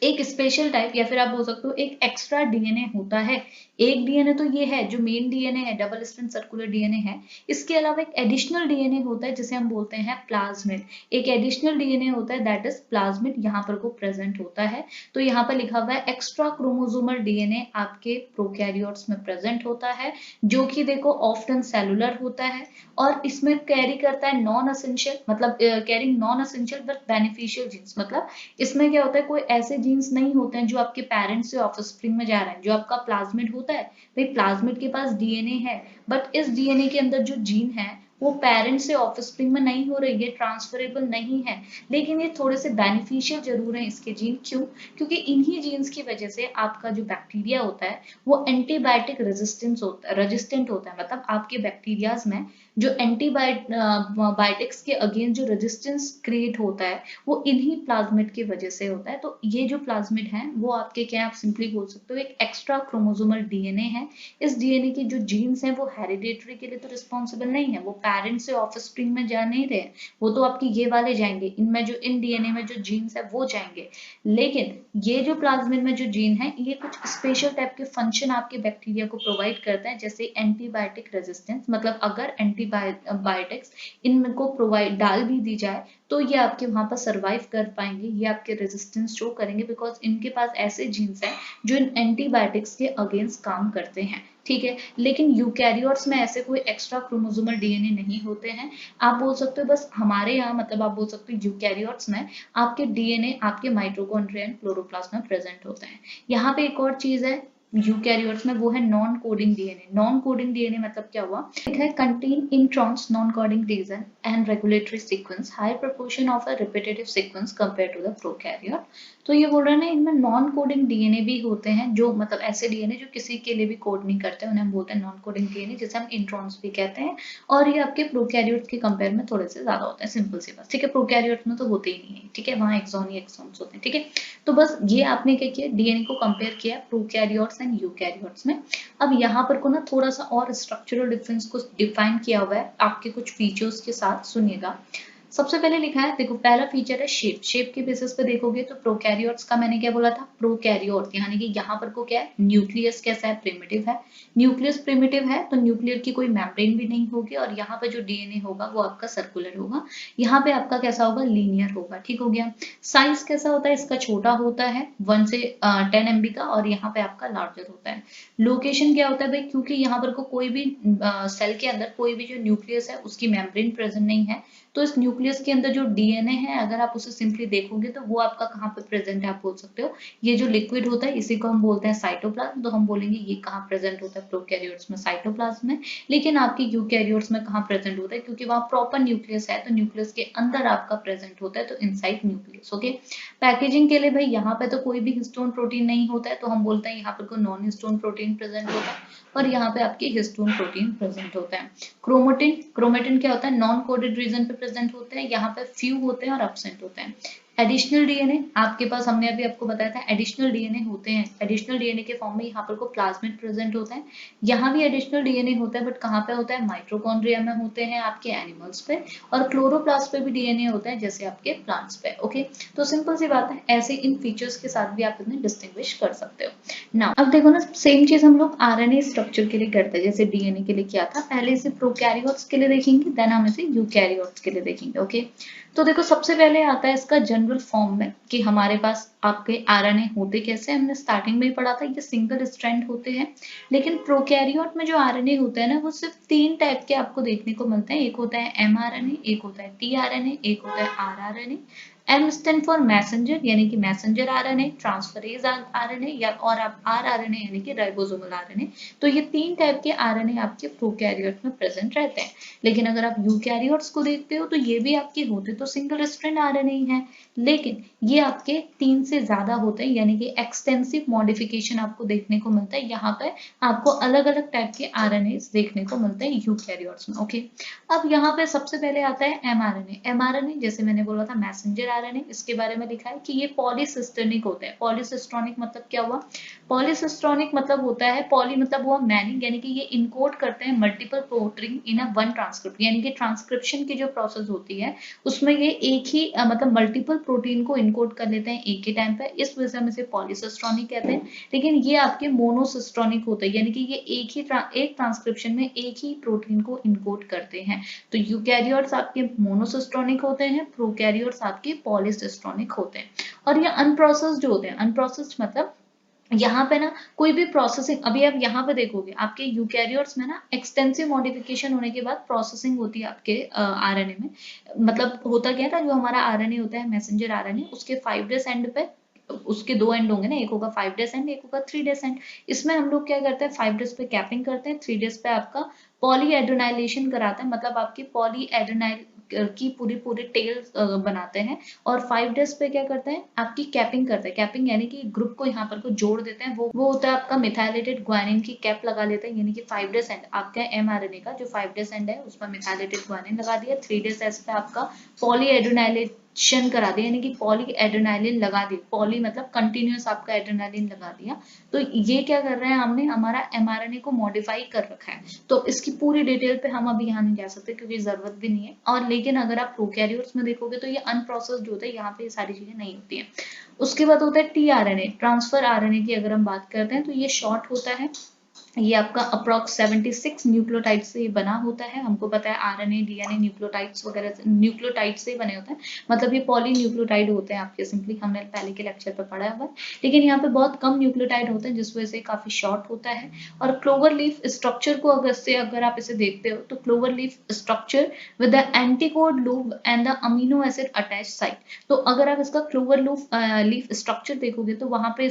एक स्पेशल टाइप, या फिर आप बोल सकते हो एक एक्स्ट्रा डीएनए होता है। एक डीएनए तो ये है जो मेन डीएनए है, डबल स्ट्रैंड सर्कुलर डीएनए है। इसके अलावा एक एडिशनल डीएनए होता है जिसे हम बोलते हैं प्लाज्मिड। एक एडिशनल डीएनए होता है दैट इज प्लाज्मिड, यहाँ पर को प्रेजेंट होता है। तो यहाँ पर लिखा हुआ है एक्स्ट्रा क्रोमोसोमल डीएनए आपके प्रोकैरियोट्स में प्रेजेंट होता है, जो कि देखो ऑफ्टन सेलुलर होता है, और इसमें कैरी करता है नॉन असेंशियल, मतलब carrying non essential but beneficial genes. मतलब इसमें क्या होता है, कोई ऐसे जीन्स नहीं होते हैं जो आपके पेरेंट्स से ऑफस्प्रिंग में जा रहे हैं। जो आपका प्लाज्मिड होता है, भाई प्लाज्मिड के पास डीएनए है, बट इस डीएनए के अंदर जो जीन है वो पेरेंट्स से ऑफस्प्रिंग में नहीं हो रही है, ट्रांसफरेबल नहीं है, लेकिन ये थोड़े से बेनिफिशियल जरूर है इसके जीन। क्यों? क्योंकि इन्हीं जीन्स की वजह से आपका जो बैक्टीरिया होता है वो एंटीबायोटिक रेजिस्टेंट होता है। मतलब आपके बैक्टीरियाज में जो एंटीबायोटिक्स के अगेंस्ट जो रेजिस्टेंस क्रिएट होता है वो इन्हीं प्लाज्मिड की वजह से होता है। तो ये जो प्लाज्मिड है वो आपके क्या, आप सिंपली बोल सकते हो, एक एक्स्ट्रा क्रोमोसोमल डीएनए है। इस डीएनए की जो जीन्स हैं वो हेरिडेटरी के लिए तो रिस्पॉन्सिबल नहीं है, वो पेरेंट से ऑफस्प्रिंग में जा नहीं रहे, वो तो आपके ये वाले जाएंगे, इनमें जो इन डीएनए में जो जीन्स है वो जाएंगे। लेकिन ये जो प्लाज्मिड में जो जीन है ये कुछ स्पेशल टाइप के फंक्शन आपके बैक्टीरिया को प्रोवाइड करता है, जैसे एंटीबायोटिक रेजिस्टेंस, मतलब अगर एंटीबायोटिक्स इनको प्रोवाइड डाल भी दी जाए तो ये आपके वहां पर सर्वाइव कर पाएंगे, ये आपके रेजिस्टेंस शो करेंगे, बिकॉज इनके पास ऐसे जीन्स हैं जो इन एंटीबायोटिक्स के अगेंस्ट काम करते हैं। ठीक है, लेकिन यूकैरियोट्स में ऐसे कोई एक्स्ट्रा क्रोमोसोमल डीएनए नहीं होते हैं। आप बोल सकते हो बस हमारे यहाँ, मतलब आप बोल सकते हो यूकैरियोट्स में आपके डीएनए आपके माइटोकॉन्ड्रिया एंड क्लोरोप्लास्ट में प्रेजेंट होते हैं। यहाँ पे एक और चीज है यूकैरियोट्स में, वो है non coding DNA. Non coding DNA मतलब क्या हुआ, लिखा है contain introns non coding region and regulatory sequence high proportion of a repetitive sequence compare to the prokaryote. तो ये बोल रहे हैं ना इनमें नॉन कोडिंग डीएनए भी होते हैं, जो मतलब ऐसे डीएनए जो किसी के लिए भी कोड नहीं करते, उन्हें हम बोलते हैं नॉन कोडिंग डीएनए, जिसे हम इंट्रॉन्स भी कहते हैं। और ये आपके प्रोकैरियोट के कंपेयर में थोड़े से ज्यादा होते हैं, सिंपल सी बात। ठीक है, प्रोकैरियोट में तो होते ही नहीं है, ठीक है, वहाँ एक्सॉन ही एक्सॉन्स होते हैं। ठीक है, तो बस ये आपने क्या किया, डीएनए को कंपेयर किया प्रोकैरियोट्स एंड यूकैरियोट्स में। अब यहाँ पर को ना थोड़ा सा और स्ट्रक्चरल डिफरेंस को डिफाइन किया हुआ है आपके कुछ फीचर्स के साथ, सुनिएगा। सबसे पहले लिखा है, देखो पहला फीचर है शेप। शेप के बेसिस पे देखोगे तो प्रोकैरियोट्स का मैंने क्या बोला था, प्रोकैरियोट यानी कि यहाँ पर को क्या है, न्यूक्लियस कैसा है, प्रिमिटिव है। न्यूक्लियस प्रिमिटिव है तो न्यूक्लियर की कोई मेम्ब्रेन भी नहीं होगी, और यहाँ पे जो डीएनए होगा वो आपका सर्कुलर होगा। यहाँ पे आपका कैसा होगा, लीनियर होगा। ठीक हो गया। साइज कैसा होता है इसका, छोटा होता है 1 से 10 MB का, और यहाँ पे आपका लार्जर होता है। लोकेशन क्या होता है भाई, क्योंकि यहाँ पर को कोई भी सेल के अंदर कोई भी जो न्यूक्लियस है उसकी मेम्ब्रेन प्रेजेंट नहीं है, तो इस न्यूक्लियस के अंदर जो डीएनए है अगर आप उसे सिंपली देखोगे तो वो आपका कहाँ पे प्रेजेंट है, आप बोल सकते हो ये जो लिक्विड होता है इसी को हम बोलते हैं साइटोप्लाज्म। तो हम बोलेंगे ये कहाँ प्रेजेंट होता है, प्रोकैरियोट्स में साइटोप्लाज्म में। लेकिन आपके यूकैरियोट्स में कहाँ प्रेजेंट होता है, क्योंकि वहाँ प्रॉपर न्यूक्लियस है तो न्यूक्लियस के अंदर आपका प्रेजेंट होता है, तो इनसाइड न्यूक्लियस। ओके, पैकेजिंग के लिए भाई यहाँ पे तो कोई भी हिस्टोन प्रोटीन नहीं होता है, तो हम बोलते हैं यहाँ पर कोई नॉन हिस्टोन प्रोटीन प्रेजेंट होता है, और यहाँ पे आपकी हिस्टोन प्रोटीन प्रेजेंट होता है। क्रोमेटिन, क्रोमेटिन क्या होता है, नॉन कोडेड रीजन पे प्रेजेंट होते हैं, यहाँ पे फ्यू होते हैं और एब्सेंट होते हैं। एडिशनल डीएनए आपके पास, हमने अभी आपको बताया था एडिशनल डीएनए होते हैं। एडिशनल डीएनए के फॉर्म में यहाँ पर को प्लाज्मिड प्रेजेंट होता है। यहाँ भी एडिशनल डीएनए होता है, बट कहाँ पे होता है, माइटोकॉन्ड्रिया में होते हैं आपके एनिमल्स पे, और क्लोरोप्लास्ट पे भी डीएनए होता है जैसे आपके प्लांट्स पे। ओके, तो सिंपल सी बात है, ऐसे इन फीचर्स के साथ भी आप इन्हें डिस्टिंग्विश कर सकते हो। नाउ अब देखो ना, सेम चीज हम लोग आरएनए स्ट्रक्चर के लिए करते हैं, जैसे डीएनए के लिए किया था। पहले इसे प्रोकैरियोट्स के लिए देखेंगे, देन हम इसे यूकैरियोट्स के लिए देखेंगे। ओके, तो देखो सबसे पहले आता है इसका जनरल फॉर्म में कि हमारे पास आपके आरएनए होते कैसे, हमने स्टार्टिंग में ही पढ़ा था, ये सिंगल स्ट्रैंड होते हैं। लेकिन प्रोकैरियोट में जो आरएनए होते हैं ना, वो सिर्फ 3 टाइप के आपको देखने को मिलते हैं। एक होता है एमआरएनए, एक होता है टीआरएनए, एक होता है rRNA. M stand for messenger यानी कि मैसेंजर आरएनए, ट्रांसफरेज आरएनए, या और आप आरआरएनए यानी कि राइबोसोमल आरएनए। तो ये 3 टाइप के आरएनए आपके प्रोकैरियोट में प्रेजेंट रहते हैं। लेकिन अगर आप यूकैरियोट्स को देखते हो तो ये भी आपके होते तो सिंगल स्ट्रैंड आरएनए ही है, लेकिन ये आपके 3 से ज्यादा होते हैं, यानी कि एक्सटेंसिव मॉडिफिकेशन आपको देखने को मिलता है। यहाँ पे आपको अलग अलग टाइप के आरएनए देखने को मिलते हैं यूकैरियोट्स में। ओके, अब यहाँ पे सबसे पहले आता है एमआरएनए। एमआरएनए जैसे मैंने बोला था मैसेंजर आरएनए, इसके बारे में लिखा है कि ये पॉलीसिस्टेनिक होता है। पॉलीसिस्टोनिक मतलब क्या हुआ, पॉलीसिस्टोनिक मतलब होता है, पॉली मतलब हुआ मैनी, यानी कि ये इनकोड करते हैं multiple protein in a one transcript, यानी कि ट्रांसक्रिप्शन की जो प्रोसेस होती है उसमें ये एक ही मतलब मल्टीपल प्रोटीन को इनकोड कर लेते हैं एक ही टाइम पे, इस वजह से हम इसे पॉलीसिस्टोनिक कहते हैं। लेकिन ये आपके मोनोसिस्टोनिक होते हैं, यानी कि ये एक ट्रांसक्रिप्शन में एक ही प्रोटीन को इनकोड करते हैं। तो यूकैरियोट्स आपके मोनोसिस्टोनिक होते हैं, प्रोकैरियोट्स आपके पॉलीसिस्टोनिक होते हैं। और ये अनप्रोसेस्ड होते हैं। अनप्रोसेस्ड मतलब यहाँ पे ना कोई भी प्रोसेसिंग, अभी आप यहाँ पे देखोगे आपके यूकैरियोट्स में ना एक्सटेंसिव मॉडिफिकेशन होने के बाद प्रोसेसिंग होती है आपके आरएनए में। मतलब होता क्या था, जो हमारा आरएनए होता है मैसेंजर आरएनए, उसके 5 डेज एंड पे उसके 2 एंड होंगे ना, एक होगा 5 डेज एंड, एक होगा 3 डेज एंड। इसमें हम लोग क्या करते हैं, 5 डेज पे कैपिंग करते हैं, 3 डेज पे आपका पॉलीएड्रेनाइलेशन कराते हैं, मतलब आपकी पॉलीएड्रेनाइल की पूरी टेल बनाते हैं। और 5 डेज पे क्या करते हैं, आपकी कैपिंग करते हैं। कैपिंग यानी कि ग्रुप को यहाँ पर को जोड़ देते हैं, वो होता है आपका मिथाइलेटेड ग्वानिन की कैप लगा लेते हैं, यानी कि 5 डेज एंड आपका एमआरएनए का जो 5 डेज एंड है उसमें मिथाइलेटेड ग्वानिन लगा दिया। 3 डेज एस पे आपका पॉलीएड्रेनाइलेट शन करा दिया, यानी कि पॉली एड्रेनालिन लगा दी, पॉली मतलब कंटिन्यूस आपका एड्रेनालिन लगा दिया। तो ये क्या कर रहे हैं, हमने हमारा mRNA को मॉडिफाई कर रखा है। तो इसकी पूरी डिटेल पे हम अभी यहाँ नहीं जा सकते क्योंकि जरूरत भी नहीं है। और लेकिन अगर आप प्रोकैरियोट्स में देखोगे तो ये अनप्रोसेस्ड होता है, यहाँ पे ये सारी चीजें नहीं होती हैं। उसके बाद होता है tRNA, ट्रांसफर आरएनए की अगर हम बात करते हैं तो ये शॉर्ट होता है। ये आपका अप्रॉक्स 76 न्यूक्लियोटाइड से ये बना होता है। हमको पता है आरएनए डीएनए न्यूक्लियोटाइड्स वगैरह न्यूक्लियोटाइड से बने होते हैं, मतलब ये पॉली न्यूक्लियोटाइड होते हैं आपके, सिंपली हमने पहले के लेक्चर पे पढ़ा हुआ है। लेकिन यहाँ पे बहुत कम न्यूक्लियोटाइड होते हैं जिस वजह से काफी शॉर्ट होता है। और क्लोवर लीफ स्ट्रक्चर को अगर आप इसे देखते हो तो clover leaf structure with the anticodon loop and the amino acid attach site. तो अगर आप इसका क्लोवर लीफ स्ट्रक्चर देखोगे तो वहां पे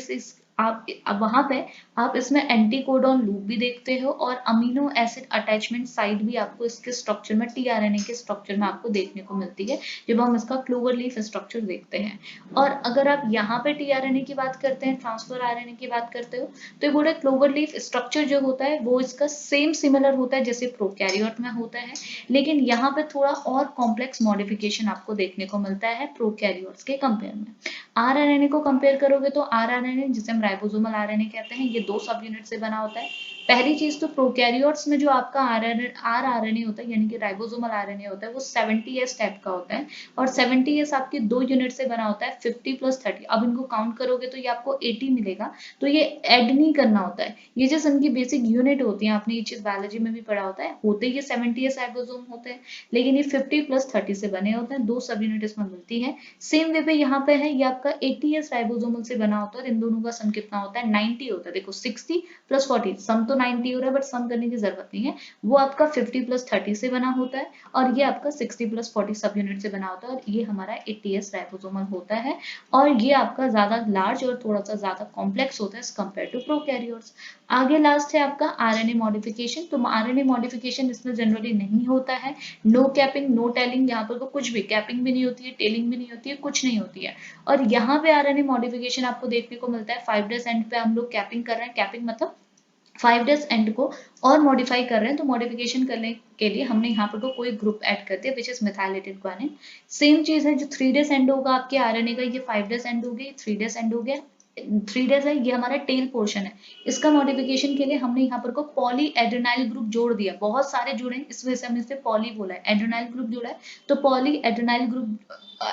आप वहां पे आप इसमें एंटीकोडॉन लूप भी देखते हो और अमीनो एसिड अटैचमेंट साइट भी आपको इसके स्ट्रक्चर में tRNA के स्ट्रक्चर में आपको देखने को मिलती है जब हम इसका क्लोवर लीफ स्ट्रक्चर देखते हैं। और अगर आप यहाँ पे tRNA की बात करते हैं, ट्रांसफर आरएनए की बात करते हो, तो ये बोले क्लोवर लीफ स्ट्रक्चर जो होता है वो इसका सेम सिमिलर होता है जैसे प्रोकैरियोट में होता है, लेकिन यहाँ पे थोड़ा और कॉम्प्लेक्स मॉडिफिकेशन आपको देखने को मिलता है प्रोकैरियोट्स के कंपेयर में। आरएनए को कंपेयर करोगे तो आरएनए जिसे हम राइबोसोमल आरएनए कहते हैं, ये 2 सब यूनिट से बना होता है। पहली चीज तो प्रोकैरियोट्स में जो आपका आरएनए होता है यानी कि राइबोसोमल आरएनए होता है वो 70s टाइप का होता है और 70s आपके 2 यूनिट से बना होता है, 50 + 30। अब इनको काउंट करोगे तो ये आपको 80 मिलेगा। तो ये ऐड नहीं करना होता है, ये जैसे इनकी बेसिक यूनिट होती है, आपने ये चीज बायोलॉजी में भी पढ़ा होता है, होते ये 70s राइबोसोम होते हैं, लेकिन ये 50 + 30 से बने होते हैं, 2 सब यूनिट इसमें मिलती है। सेम वे पे यहाँ पे है, ये आपका 80s राइबोसोमल से बना होता है। इन दोनों का सम कितना होता है, 90 होता है। देखो 60 + 40, सम तो 90 हो रहा है बट सम करने की जरूरत नहीं है। वो आपका 50 + 30 से बना होता है और ये आपका 60 + 40 सब यूनिट से बना होता है और ये हमारा 80s राइबोसोमल होता है। और ये आपका ज्यादा लार्ज और थोड़ा सा ज्यादा कॉम्प्लेक्स होता है एज कम्पेयर टू प्रोकैरियोट्स। आगे लास्ट है आपका आरएनए मॉडिफिकेशन। तो आरएनए मॉडिफिकेशन इसमें जनरली नहीं होता है। नो कैपिंग नो टेलिंग, यहाँ पर तो कुछ भी कैपिंग भी नहीं होती है, टेलिंग भी नहीं होती है, कुछ नहीं होती है। और यहाँ पे आरएनए मॉडिफिकेशन आपको देखने को मिलता है 5 एंड पे हम लोग कैपिंग कर रहे हैं। कैपिंग मतलब 5 एंड को और मॉडिफाई कर रहे हैं, तो मॉडिफिकेशन करने के लिए हमने यहाँ पर कोई ग्रुप ऐड कर दिया which is methylated guanine. Same चीज है, जो 3 एंड होगा आपके आरएनए का, ये 5 एंड हो गया, 3 एंड हो गया, 3 है, ये हमारा टेल पोर्शन है। इसका मॉडिफिकेशन के लिए हमने यहाँ पर पॉली एड्रेनाइल ग्रुप जोड़ दिया, बहुत सारे जुड़े हैं इस वजह से हमने इसे पॉली बोला है, एड्रेनाइल ग्रुप जोड़ा है तो पॉली एड्रेनाइल ग्रुप,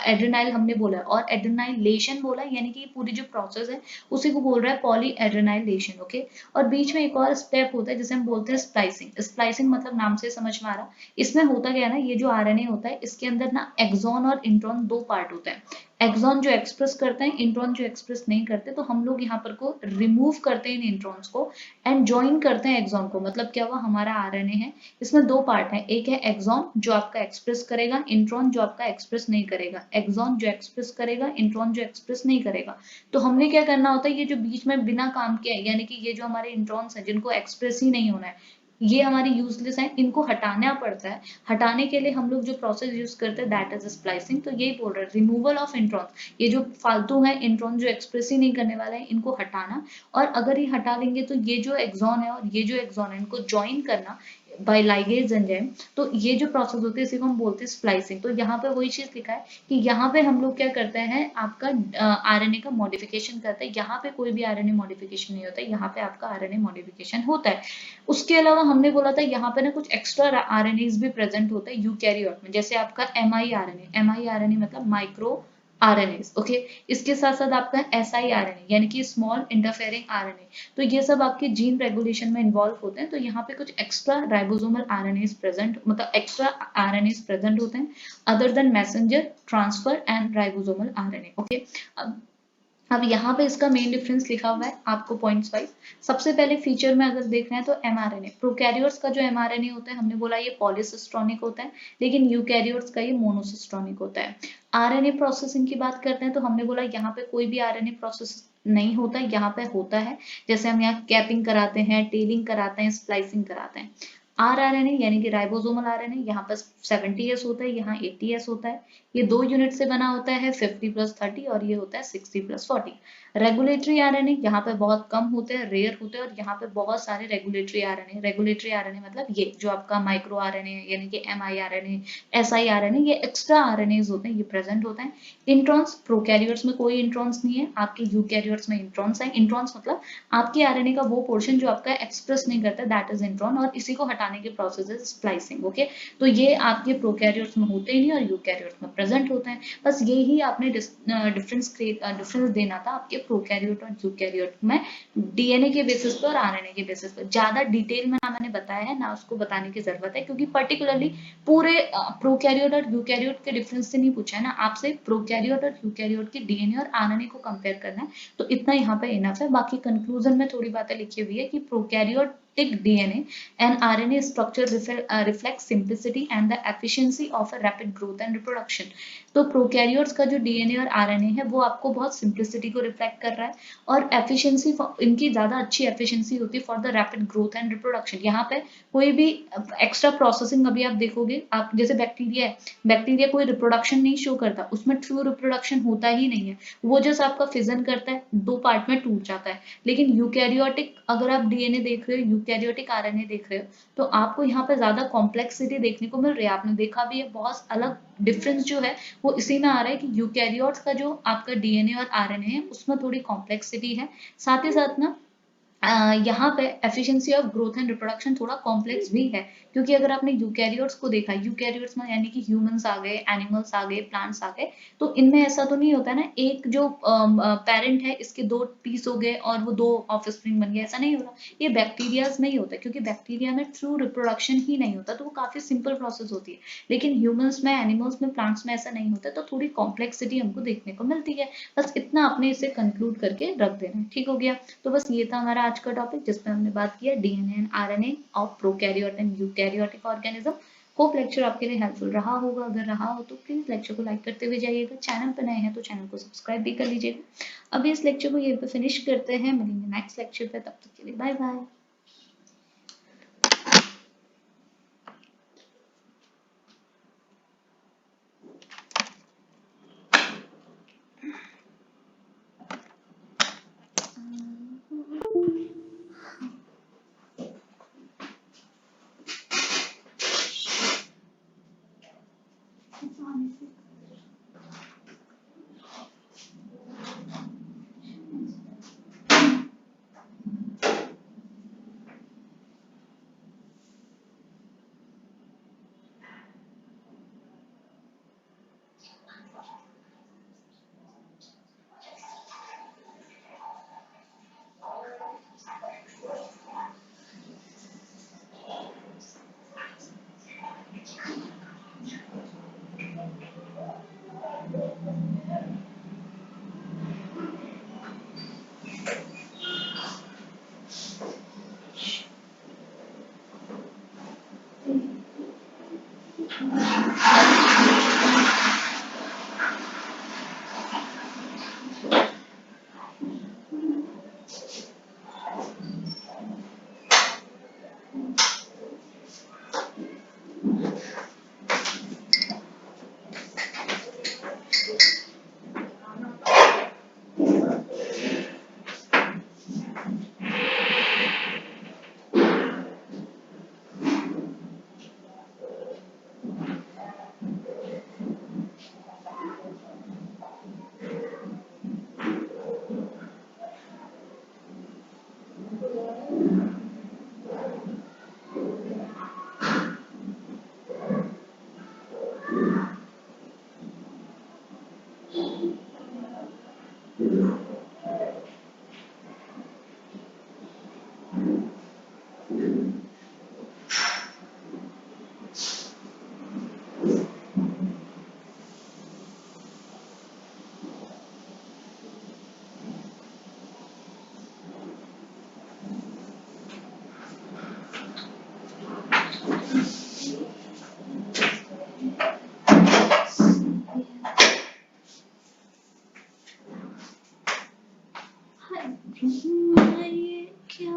एड्रेनाइल हमने बोला है और एड्रेनाइलेशन बोला है, यानी कि पूरी जो प्रोसेस है उसी को बोल रहा है पॉली एड्रेनाइलेशन। ओके, और बीच में एक और स्टेप होता है जिसे हम बोलते हैं स्प्लाइसिंग। स्प्लाइसिंग मतलब नाम से समझ में आ रहा, इसमें होता क्या है ना, ये जो आरएनए होता है इसके अंदर ना एक्सॉन और इंट्रॉन 2 पार्ट होते हैं। एक्सॉन जो एक्सप्रेस करते हैं, इंट्रॉन जो एक्सप्रेस नहीं करते, तो हम लोग यहाँ पर को रिमूव करते हैं इन इंट्रॉन्स को एंड ज्वाइन करते हैं एक्सॉन को। मतलब क्या हुआ, हमारा आरएनए है, इसमें 2 पार्ट है, एक है एक्सॉन जो आपका एक्सप्रेस करेगा, इंट्रॉन जो आपका एक्सप्रेस नहीं करेगा। एक्सॉन जो एक्सप्रेस करेगा, इंट्रॉन जो एक्सप्रेस नहीं करेगा। तो हमने क्या करना होता है, ये जो बीच में बिना काम के है, यानी कि ये जो हमारे इंट्रॉन्स हैं जिनको एक्सप्रेस ही नहीं होना है, ये हमारी यूजलेस है, इनको हटाना पड़ता है। हटाने के लिए हम लोग जो प्रोसेस यूज करते हैं दैट इज स्प्लाइसिंग। तो यही बोल रहे हैं, रिमूवल ऑफ इंट्रॉन, ये जो फालतू है इंट्रॉन जो एक्सप्रेस ही नहीं करने वाला है इनको हटाना। और अगर ये हटा लेंगे तो ये जो एक्सॉन है और ये जो एक्सॉन है इनको ज्वाइन करना बाय लाइगेज एंजाइम। तो ये जो प्रोसेस होती है इसी को हम बोलते हैं स्प्लाइसिंग। तो यहाँ पे वही चीज लिखा है कि यहाँ पे हम लोग क्या करते हैं, आपका आरएनए का मॉडिफिकेशन करते हैं। यहाँ पे कोई भी आरएनए मॉडिफिकेशन नहीं होता है, यहाँ पे आपका आरएनए मॉडिफिकेशन होता है। उसके अलावा हमने बोला था यहाँ पे ना कुछ एक्स्ट्रा आरएनए भी प्रेजेंट होता है यूकैरियोट में, जैसे आपका एमआईआरएनए मतलब माइक्रो आरएनए। ओके, इसके साथ साथ आपका एसआईआरएनए यानी कि स्मॉल इंटरफेयरिंग आरएनए। तो ये सब आपके जीन रेगुलेशन में इन्वॉल्व होते हैं। तो यहाँ पे कुछ एक्स्ट्रा राइबोसोमल आरएनए प्रेजेंट, मतलब एक्स्ट्रा आरएनए प्रेजेंट होते हैं other than messenger, transfer and ribosomal RNA. Okay, अब यहाँ पे इसका मेन डिफरेंस लिखा हुआ है आपको पॉइंट्स वाइज। सबसे पहले फीचर में अगर देख रहे हैं तो एमआरएनए, प्रोकैरियोट्स का जो एमआरएनए होता है हमने बोला ये पॉलीसिस्ट्रॉनिक होता है, लेकिन यूकैरियोट्स का ये मोनोसिस्ट्रॉनिक होता है। आरएनए प्रोसेसिंग की बात करते हैं तो हमने बोला यहाँ पे कोई भी आरएनए प्रोसेस नहीं होता, यहाँ पे होता है। जैसे हम यहाँ कैपिंग कराते हैं, टेलिंग कराते हैं, स्प्लाइसिंग कराते हैं। rRNA यानी कि राइबोसोमल आरएनए, यहाँ पर 70s होता है, यहाँ 80s होता है। ये 2 यूनिट से बना होता है, 50+30, और ये होता है 60+40। रेगुलेटरी आरएनए यहाँ पे बहुत कम होते हैं, रेयर होते हैं, और यहाँ पे बहुत सारे रेगुलेटरी आरएनए। रेगुलेटरी आरएनए मतलब ये जो आपका माइक्रो आरएनए यानी कि mRNA, siRNA, ये एक्स्ट्रा आरएनएज होते हैं, ये प्रेजेंट होते हैं। इंट्रॉन्स, प्रोकैरियोट्स में कोई इंट्रॉन्स नहीं है, आपके यूकैरियोट्स में इंट्रॉन्स है। इंट्रॉन्स मतलब आपके आरएनए का वो पोर्शन जो आपका एक्सप्रेस नहीं करता, दैट इज इंट्रॉन, और इसी को हटाने के प्रोसेस इज स्प्लाइसिंग। ओके, तो ये आपके प्रोकैरियोट्स में होते ही नहीं और यूकैरियोट्स में प्रेजेंट होते हैं। बस यही आपने डिफरेंस देना था आपके प्रोकैरियोट और यूकैरियोट में, डीएनए के बेसिस पे और आरएनए के बेसिस पे। ज्यादा डिटेल में ना मैंने बताया है ना उसको बताने की जरूरत है, क्योंकि पर्टिकुलरली पूरे प्रोकैरियोट और यूकैरियोट के डिफरेंस से नहीं पूछा है ना आपसे, प्रोकैरियोट और यूकैरियोट के डीएनए और आरएनए को कंपेयर करना है। तो इतना यहाँ पे इनफ है। बाकी कंक्लूजन में थोड़ी बातें लिखी हुई है कि prokaryotic DNA and RNA structure reflects simplicity and the efficiency of a rapid growth and reproduction। तो प्रोकैरियोट्स का जो डीएनए और आरएनए है वो आपको बहुत सिंप्लिसिटी को रिफ्लेक्ट कर रहा है, और एफिशिएंसी, इनकी ज्यादा अच्छी एफिशिएंसी होती है for the rapid growth and reproduction. यहाँ पे कोई भी एक्स्ट्रा प्रोसेसिंग, अभी आप देखोगे, आप जैसे बैक्टीरिया है, बैक्टीरिया कोई रिप्रोडक्शन नहीं शो करता, उसमें ट्रू रिप्रोडक्शन होता ही नहीं है, वो जैसा आपका फिजन करता है, 2 पार्ट में टूट जाता है। लेकिन यूकैरियोटिक, अगर आप डीएनए देख रहे हो, यूकैरियोटिक आरएनए देख रहे हो, तो आपको यहाँ पे ज्यादा कॉम्प्लेक्सिटी देखने को मिल रही है। आपने देखा भी है, बहुत अलग डिफरेंस जो है वो इसी में आ रहा है कि यूकैरियोट्स का जो आपका डीएनए और आरएनए है उसमें थोड़ी कॉम्प्लेक्सिटी है। साथ ही साथ ना यहाँ पे efficiency of growth and reproduction थोड़ा कॉम्प्लेक्स भी है, क्योंकि अगर आपने यूकैरियोट्स को देखा, यूकैरियोट्स में यानी कि ह्यूमंस आ गए, एनिमल्स आ गए, प्लांट्स आ गए, तो इनमें ऐसा तो नहीं होता ना, एक जो पेरेंट है इसके 2 पीस हो गए और वो 2 ऑफस्प्रिंग बन गए, ऐसा नहीं होता। ये बैक्टीरियाज में ही होता है, क्योंकि बैक्टीरिया में ट्रू रिप्रोडक्शन ही नहीं होता, तो वो काफी सिंपल प्रोसेस होती है। लेकिन ह्यूमंस में, एनिमल्स में, प्लांट्स में ऐसा नहीं होता, तो थोड़ी कॉम्प्लेक्सिटी हमको देखने को मिलती है। बस इतना आपने इसे कंक्लूड करके रख देना है, ठीक हो गया। तो बस ये था हमारा आज का टॉपिक, जिसमें हमने बात किया DNA and RNA of prokaryote and eukaryotic organism. Hope lecture आपके लिए हेल्पफुल रहा होगा। अगर रहा हो तो प्लीज लेक्चर को लाइक करते हुए जाइएगा। चैनल पर नए हैं तो चैनल को सब्सक्राइब भी कर लीजिएगा। अभी इस लेक्चर को यहीं पे फिनिश करते हैं, मिलेंगे नेक्स्ट लेक्चर पे, तब तक के लिए बाय बाय। ये क्या